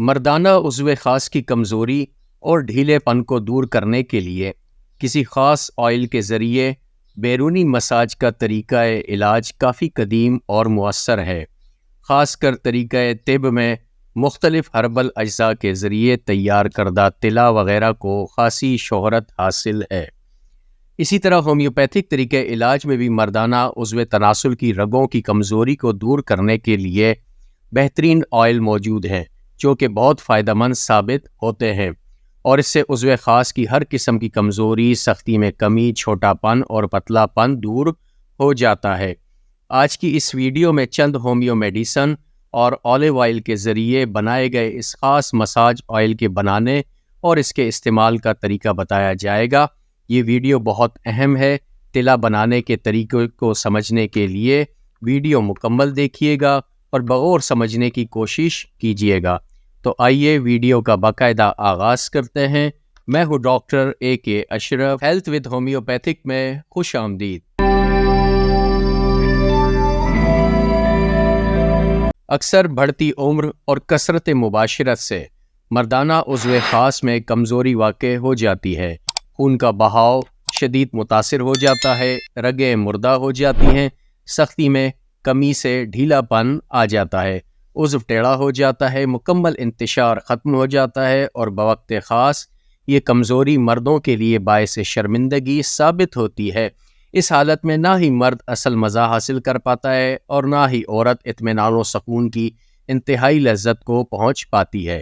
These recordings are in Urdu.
مردانہ عضو خاص کی کمزوری اور ڈھیلے پن کو دور کرنے کے لیے کسی خاص آئل کے ذریعے بیرونی مساج کا طریقہ علاج کافی قدیم اور مؤثر ہے۔ خاص کر طریقہ طب میں مختلف ہربل اجزاء کے ذریعے تیار کردہ تلا وغیرہ کو خاصی شہرت حاصل ہے۔ اسی طرح ہومیوپیتھک طریقہ علاج میں بھی مردانہ عضو تناسل کی رگوں کی کمزوری کو دور کرنے کے لیے بہترین آئل موجود ہیں جو کہ بہت فائدہ مند ثابت ہوتے ہیں، اور اس سے عضو خاص کی ہر قسم کی کمزوری، سختی میں کمی، چھوٹا پن اور پتلا پن دور ہو جاتا ہے۔ آج کی اس ویڈیو میں چند ہومیو میڈیسن اور اولیو آئل کے ذریعے بنائے گئے اس خاص مساج آئل کے بنانے اور اس کے استعمال کا طریقہ بتایا جائے گا۔ یہ ویڈیو بہت اہم ہے۔ تلا بنانے کے طریقے کو سمجھنے کے لیے ویڈیو مکمل دیکھیے گا اور بغور سمجھنے کی کوشش کیجیے گا۔ تو آئیے ویڈیو کا باقاعدہ آغاز کرتے ہیں۔ میں ہوں doctor AK Ashraf, health with homeopathic میں خوش آمدید۔ اکثر بڑھتی عمر اور کثرت مباشرت سے مردانہ عضو خاص میں کمزوری واقع ہو جاتی ہے۔ خون کا بہاؤ شدید متاثر ہو جاتا ہے، رگیں مردہ ہو جاتی ہیں، سختی میں کمی سے ڈھیلا پن آ جاتا ہے، عضو ٹیڑھا ہو جاتا ہے، مکمل انتشار ختم ہو جاتا ہے، اور بوقت خاص یہ کمزوری مردوں کے لیے باعث شرمندگی ثابت ہوتی ہے۔ اس حالت میں نہ ہی مرد اصل مزہ حاصل کر پاتا ہے اور نہ ہی عورت اطمینان و سکون کی انتہائی لذت کو پہنچ پاتی ہے۔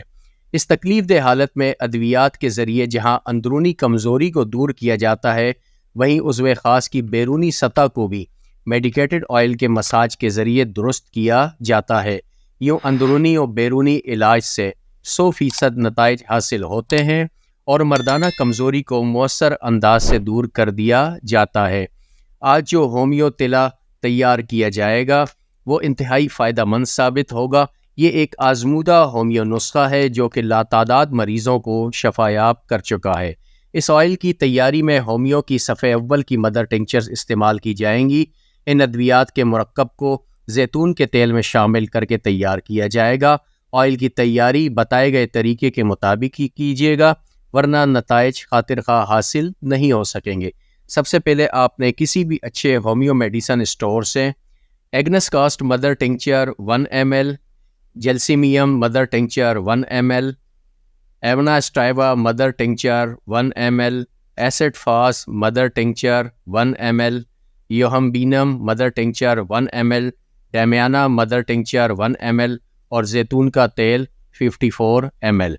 اس تکلیف دہ حالت میں ادویات کے ذریعے جہاں اندرونی کمزوری کو دور کیا جاتا ہے، وہیں عضو خاص کی بیرونی سطح کو بھی میڈیکیٹڈ آئل کے مساج کے ذریعے درست کیا جاتا ہے۔ یوں اندرونی اور بیرونی علاج سے 100% نتائج حاصل ہوتے ہیں اور مردانہ کمزوری کو مؤثر انداز سے دور کر دیا جاتا ہے۔ آج جو ہومیو تلا تیار کیا جائے گا وہ انتہائی فائدہ مند ثابت ہوگا۔ یہ ایک آزمودہ ہومیو نسخہ ہے جو کہ لاتعداد مریضوں کو شفا یاب کر چکا ہے۔ اس آئل کی تیاری میں ہومیو کی صفحہ اول کی مدر ٹنکچرز استعمال کی جائیں گی۔ ان ادویات کے مرکب کو زیتون کے تیل میں شامل کر کے تیار کیا جائے گا۔ آئل کی تیاری بتائے گئے طریقے کے مطابق ہی کیجیے گا، ورنہ نتائج خاطر خواہ حاصل نہیں ہو سکیں گے۔ سب سے پہلے آپ نے کسی بھی اچھے ہومیو میڈیسن اسٹور سے Agnus cast mother tincture 1 ml، Gelsemium mother tincture 1 ml، Avena sativa mother tincture 1 ml، acid phos mother tincture 1 ml، Yohimbinum mother tincture 1 ml، Damiana mother tincture 1 ml، اور زیتون کا تیل 54 ml،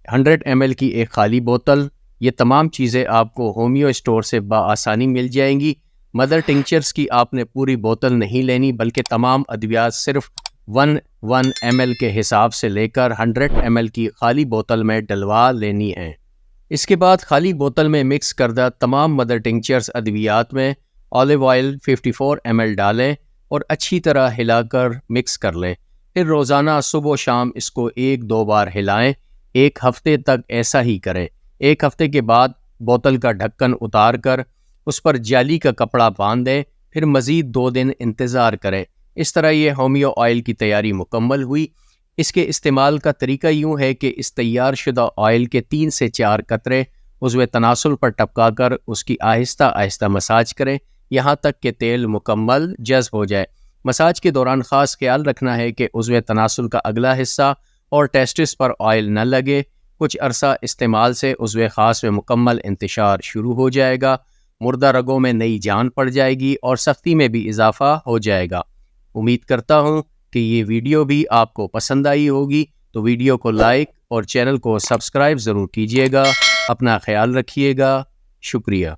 100 ml کی ایک خالی بوتل۔ یہ تمام چیزیں آپ کو ہومیو اسٹور سے بآسانی مل جائیں گی۔ مدر ٹنکچرز کی آپ نے پوری بوتل نہیں لینی، بلکہ تمام ادویات صرف 1 ml کے حساب سے لے کر 100 ml کی خالی بوتل میں ڈلوا لینی ہیں۔ اس کے بعد خالی بوتل میں مکس کردہ تمام مدر ٹنکچرز ادویات میں اولیو آئل 54 ml ڈالیں اور اچھی طرح ہلا کر مکس کر لیں۔ پھر روزانہ صبح و شام اس کو 1-2 بار ہلائیں۔ 1 ہفتے تک ایسا ہی کریں۔ 1 ہفتے کے بعد بوتل کا ڈھکن اتار کر اس پر جالی کا کپڑا باندھ دیں، پھر مزید 2 دن انتظار کریں۔ اس طرح یہ ہومیو آئل کی تیاری مکمل ہوئی۔ اس کے استعمال کا طریقہ یوں ہے کہ اس تیار شدہ آئل کے 3 سے 4 قطرے عضو تناسل پر ٹپکا کر اس کی آہستہ آہستہ مساج کریں، یہاں تک کہ تیل مکمل جذب ہو جائے۔ مساج کے دوران خاص خیال رکھنا ہے کہ عضو تناسل کا اگلا حصہ اور ٹیسٹس پر آئل نہ لگے۔ کچھ عرصہ استعمال سے عضو خاص میں مکمل انتشار شروع ہو جائے گا، مردہ رگوں میں نئی جان پڑ جائے گی اور سختی میں بھی اضافہ ہو جائے گا۔ امید کرتا ہوں کہ یہ ویڈیو بھی آپ کو پسند آئی ہوگی، تو ویڈیو کو لائک اور چینل کو سبسکرائب ضرور کیجیے گا۔ اپنا خیال رکھیے گا۔ شکریہ۔